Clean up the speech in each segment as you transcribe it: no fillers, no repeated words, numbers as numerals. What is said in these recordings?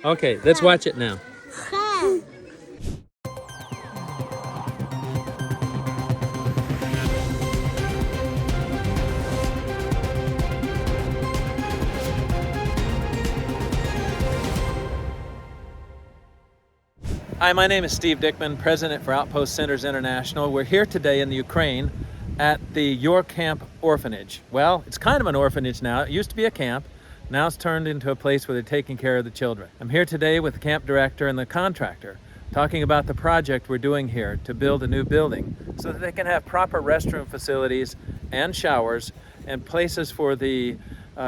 Okay, let's watch it now. Hi, my name is Steve Dickman, President for Outpost Centers International. We're here today in the Ukraine at the Your Camp Orphanage. Well, it's kind of an orphanage now. It used to be a camp. Now it's turned into a place where they're taking care of the children. I'm here today with the camp director and the contractor, talking about the project we're doing here to build a new building so that they can have proper restroom facilities and showers and places for the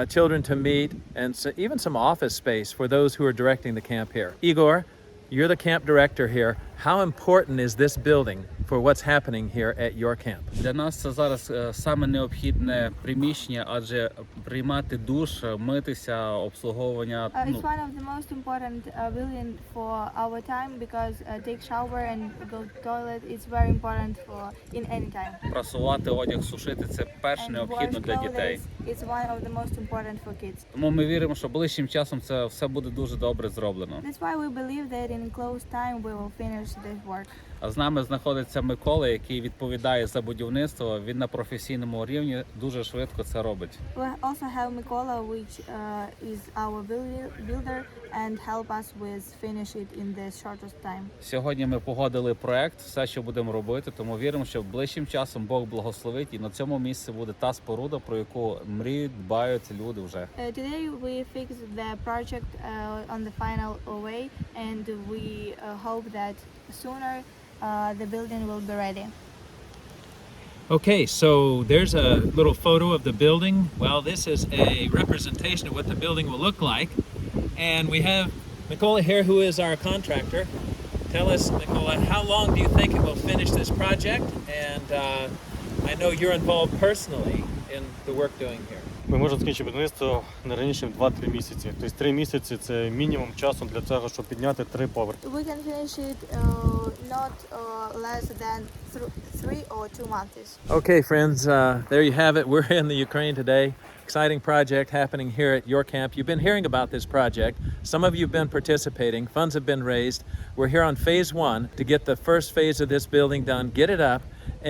children to meet, and so even some office space for those who are directing the camp here. Igor, you're the camp director here. How important is this building for what's happening here at your camp? Для нас це зараз саме необхідне приміщення, адже приймати душ, митися, обслуговування. It's one of the most important building for our time because take shower and go to toilet is very important for in any time. Прасувати одяг, сушити – це перше необхідно для дітей. It's one of the most important for kids. Тому ми віримо, що ближчим часом це все буде дуже добре зроблено. That's why we believe that in close time we will finish this work. А з нами знаходиться Микола, який відповідає за будівництво. Він на професійному рівні дуже швидко це робить. We also have Mikola, which is our builder and help us with finish it in the shortest time. Сьогодні ми погодили проект, все, що будемо робити, тому віримо, що ближчим часом Бог благословить і на цьому місці буде та споруда, про яку мріють, дбають люди вже. Today we fixed the project on the final way and we hope that sooner the building will be ready. Okay, so there's a little photo of the building. Well, this is a representation of what the building will look like. And we have Mikola here, who is our contractor. Tell us, Mikola, how long do you think it will finish this project? And I know you're involved personally in the work doing here. Ми можемо закінчити будівництво не раніше 2-3 місяці. Тобто 3 місяці – це мінімум часу для того, щоб підняти 3 поверхи. We can finish it not less than 3 or 2 months. Okay, friends, there you have it. We're in the Ukraine today. Exciting project happening here at your camp. You've been hearing about this project. Some of you have been participating. Funds have been raised. We're here on phase 1 to get the first phase of this building done, get it up,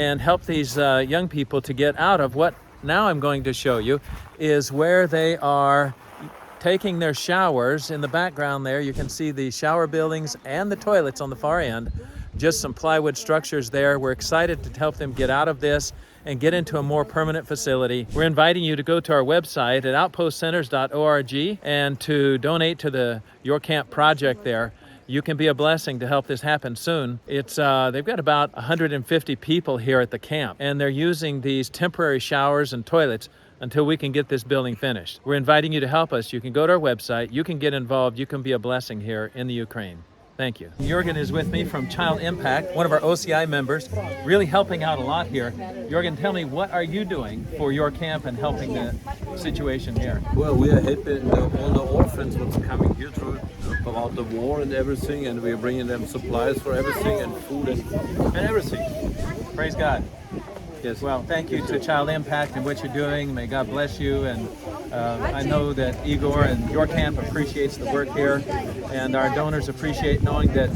and help these young people to get out of what now I'm going to show you is where they are taking their showers. In the background there, you can see the shower buildings and the toilets on the far end. Just some plywood structures there. We're excited to help them get out of this and get into a more permanent facility. We're inviting you to go to our website at outpostcenters.org and to donate to the Your Camp project there. You can be a blessing to help this happen soon. It's they've got about 150 people here at the camp, and they're using these temporary showers and toilets until we can get this building finished. We're inviting you to help us. You can go to our website, you can get involved, you can be a blessing here in the Ukraine. Thank you. Jorgen is with me from Child Impact, one of our OCI members, really helping out a lot here. Jorgen, tell me, what are you doing for your camp and helping the situation here? Well, we are helping all the orphans what's coming here through about the war and everything, and we are bringing them supplies for everything and food and everything. Praise God. Yes. Well, thank you to Child Impact and what you're doing. May God bless you. And I know that Igor and your camp appreciates the work here, and our donors appreciate knowing that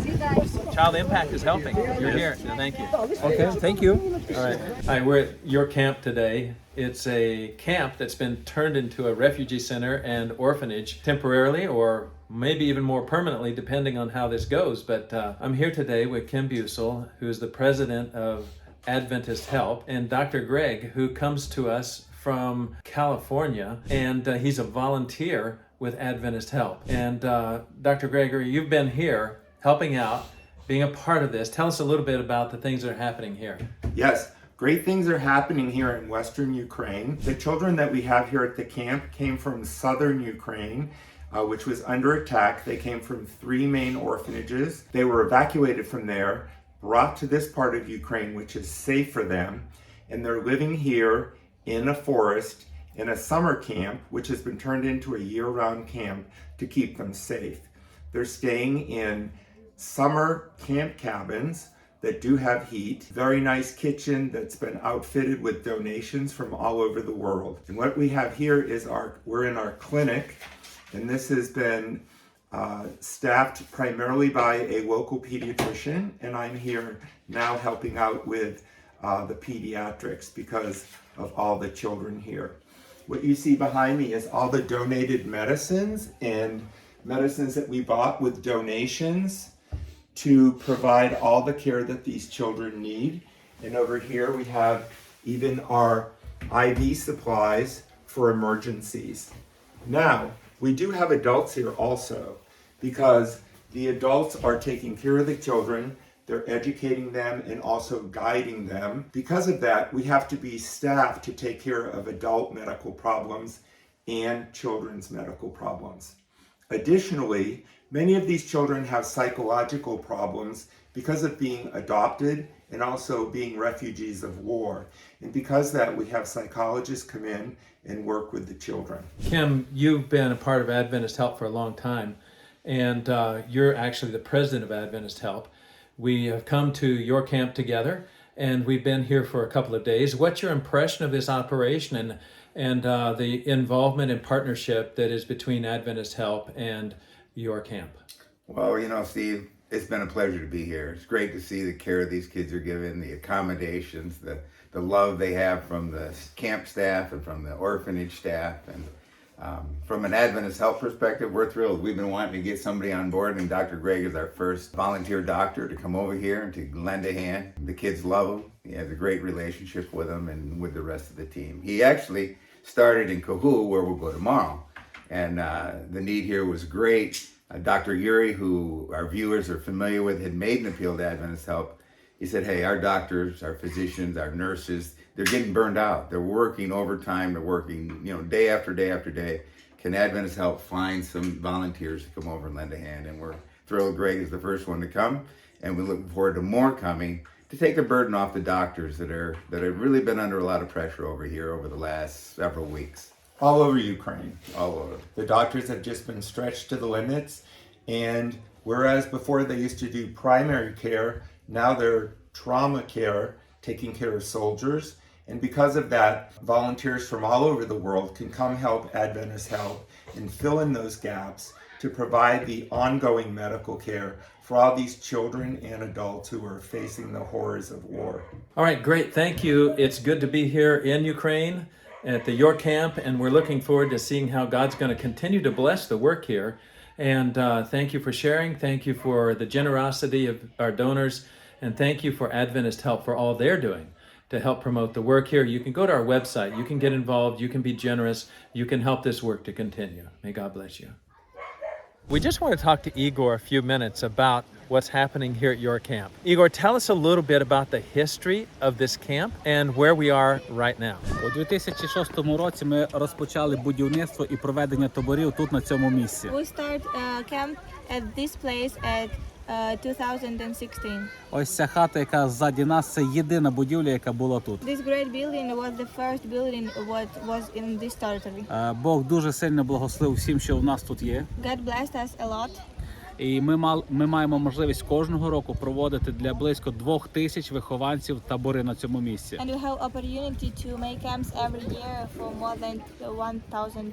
Child Impact is helping. You're here. So thank you. Okay, thank you. All right. Hi, we're at your camp today. It's a camp that's been turned into a refugee center and orphanage temporarily, or maybe even more permanently, depending on how this goes. But I'm here today with Kim Busel, who's the president of Adventist Help, and Dr. Greg, who comes to us from California, and he's a volunteer with Adventist Help. And Dr. Gregory, you've been here helping out, being a part of this. Tell us a little bit about the things that are happening here. Yes, great things are happening here in Western Ukraine. The children that we have here at the camp came from southern Ukraine, which was under attack. They came from 3 main orphanages. They were evacuated from there, brought to this part of Ukraine, which is safe for them, and they're living here in a forest in a summer camp, which has been turned into a year-round camp to keep them safe. They're staying in summer camp cabins that do have heat, very nice kitchen that's been outfitted with donations from all over the world. And what we have here is we're in our clinic, and this has been staffed primarily by a local pediatrician, and I'm here now helping out with the pediatrics because of all the children here. What you see behind me is all the donated medicines and medicines that we bought with donations to provide all the care that these children need. And over here we have even our IV supplies for emergencies. Now, we do have adults here also, because the adults are taking care of the children, they're educating them and also guiding them. Because of that, we have to be staffed to take care of adult medical problems and children's medical problems. Additionally, many of these children have psychological problems because of being adopted and also being refugees of war. And because of that, we have psychologists come in and work with the children. Kim, you've been a part of Adventist Help for a long time, and you're actually the president of Adventist Help. We have come to your camp together, and we've been here for a couple of days. What's your impression of this operation and the involvement and partnership that is between Adventist Help and your camp? Well, Steve, it's been a pleasure to be here. It's great to see the care these kids are given, the accommodations, the love they have from the camp staff and from the orphanage staff. And from an Adventist Help perspective, we're thrilled. We've been wanting to get somebody on board, and Dr. Greg is our first volunteer doctor to come over here and to lend a hand. The kids love him. He has a great relationship with them and with the rest of the team. He actually started in Kahul, where we'll go tomorrow. And the need here was great. Dr. Yuri, who our viewers are familiar with, had made an appeal to Adventist Help. He said, hey, our doctors, our physicians, our nurses, they're getting burned out. They're working overtime. They're working, day after day after day. Can Adventist Help find some volunteers to come over and lend a hand? And we're thrilled Greg is the first one to come. And we look forward to more coming to take the burden off the doctors that have really been under a lot of pressure over here over the last several weeks. All over Ukraine. All over. The doctors have just been stretched to the limits, and whereas before they used to do primary care, now they're trauma care, taking care of soldiers. And because of that, volunteers from all over the world can come help Adventist Help and fill in those gaps to provide the ongoing medical care for all these children and adults who are facing the horrors of war. All right, great. Thank you. It's good to be here in Ukraine at the York Camp, and we're looking forward to seeing how God's going to continue to bless the work here. And thank you for sharing. Thank you for the generosity of our donors. And thank you for Adventist Help for all they're doing to help promote the work here. You can go to our website. You can get involved. You can be generous. You can help this work to continue. May God bless you. We just want to talk to Igor a few minutes about what's happening here at your camp. Igor, tell us a little bit about the history of this camp and where we are right now. У 2006 році ми розпочали будівництво і проведення таборів тут, на цьому місці. We start camp at this place at 2016. Ось ця хата, яка ззаді нас, це єдина будівля, яка була тут. This great building was the first building what was in this territory. Бог дуже сильно благословив всім, що у нас тут є. God blessed us a lot. І ми маємо можливість кожного року проводити для близько 2000 вихованців табори на цьому місці. And we have opportunity to make camps every year for more than 1000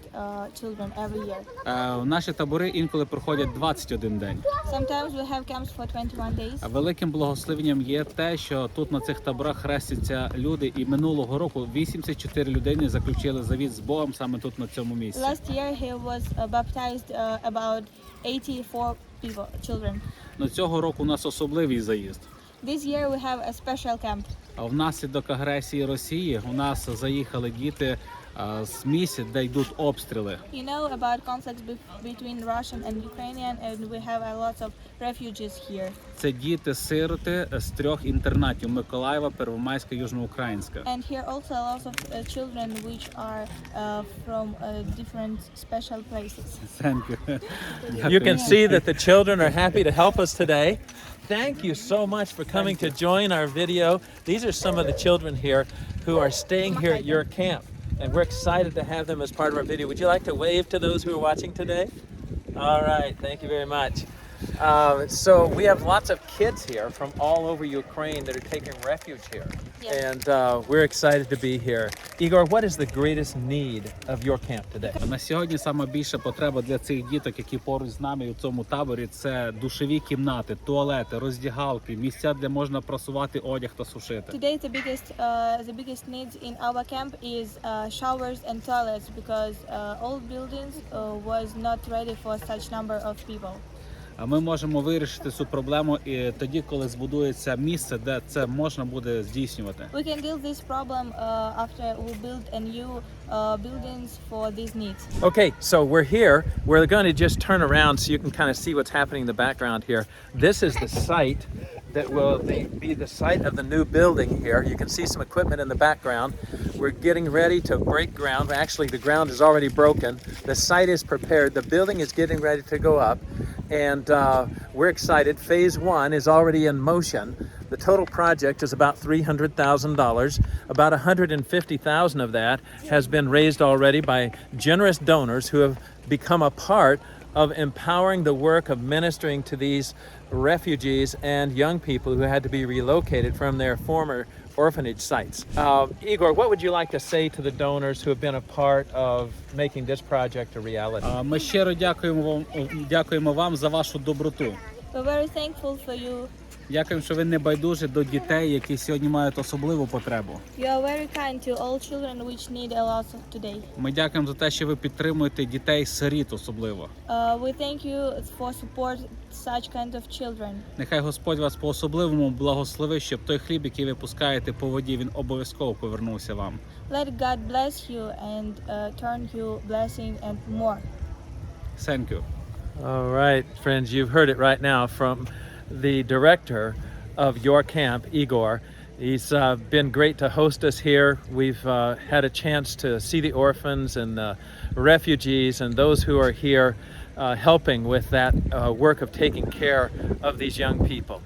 children every year. Наші табори інколи проходять 21 день. Sometimes we have camps for 21 days. Великим благословенням є те, що тут на цих таборах хрестяться люди, і минулого року 84 людини заключили завіт з Богом саме тут на цьому місці. Last year he was baptized about 84 people, children. Но цього року у нас особливий заїзд. This year we have a special camp. А внаслідок агресії Росії у нас заїхали діти з місць, де йдуть обстріли. You know about conflicts between Russian and Ukrainian, and we have a lot of refugees here. Це діти-сироти з 3 інтернатів: Миколаєва, Первомайська, Южноукраїнська. And here also a lot of children which are from different special places. Thank you. You can see that the children are happy to help us today. Thank you so much for coming to join our video. These are some of the children here who are staying here at your camp, and we're excited to have them as part of our video. Would you like to wave to those who are watching today? All right, thank you very much. So we have lots of kids here from all over Ukraine that are taking refuge here. Yes. And we're excited to be here. Igor, what is the greatest need of your camp today? На сьогодні саме більша потреба для цих діток, які поруч з нами у цьому таборі, це душові кімнати, туалети, роздягалки, місця, де можна прасувати одяг та сушити. Today, the biggest needs in our camp is showers and toilets because all buildings was not ready for such number of people. А ми можемо вирішити цю проблему і тоді, коли збудується місце, де це можна буде здійснювати. We can deal this problem after we build a new buildings for these needs. Okay, so we're here. We're going to just turn around so you can kind of see what's happening in the background here. This is the site that will be the site of the new building here. You can see some equipment in the background. We're getting ready to break ground. Actually, the ground is already broken. The site is prepared. The building is getting ready to go up. And we're excited. Phase 1 is already in motion. The total project is about $300,000. About $150,000 of that has been raised already by generous donors who have become a part of empowering the work of ministering to these refugees and young people who had to be relocated from their former orphanage sites. Igor, what would you like to say to the donors who have been a part of making this project a reality? Ми щиро дякуємо вам за вашу доброту. We're very thankful for you. Дякуємо, що ви не байдужі до дітей, які сьогодні мають особливу потребу. You are very kind to all children which need a lot today. Ми дякуємо за те, що ви підтримуєте дітей-сиріт особливо. We thank you for support such kind of children. Нехай Господь вас по-особливому благословить, щоб той хліб, який ви пускаєте по воді, він обов'язково повернувся вам. Let God bless you and turn you blessing and more. Thank you. All right, friends, you've heard it right now from the director of your camp, Igor. He's been great to host us here. We've had a chance to see the orphans and the refugees and those who are here helping with that work of taking care of these young people.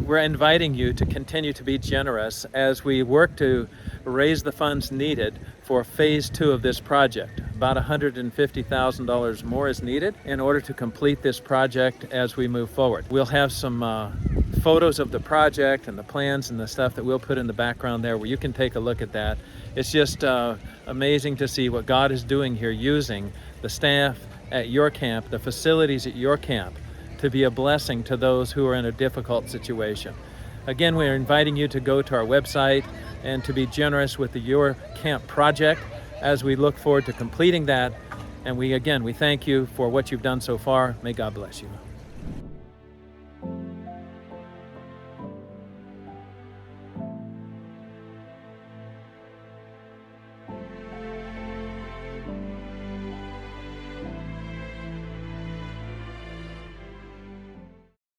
We're inviting you to continue to be generous as we work to raise the funds needed for phase 2 of this project. About $150,000 more is needed in order to complete this project as we move forward. We'll have some photos of the project and the plans and the stuff that we'll put in the background there where you can take a look at that. It's just amazing to see what God is doing here using the staff at your camp, the facilities at your camp, to be a blessing to those who are in a difficult situation. Again, we're inviting you to go to our website and to be generous with the Your Camp project as we look forward to completing that. And we thank you for what you've done so far. May God bless you.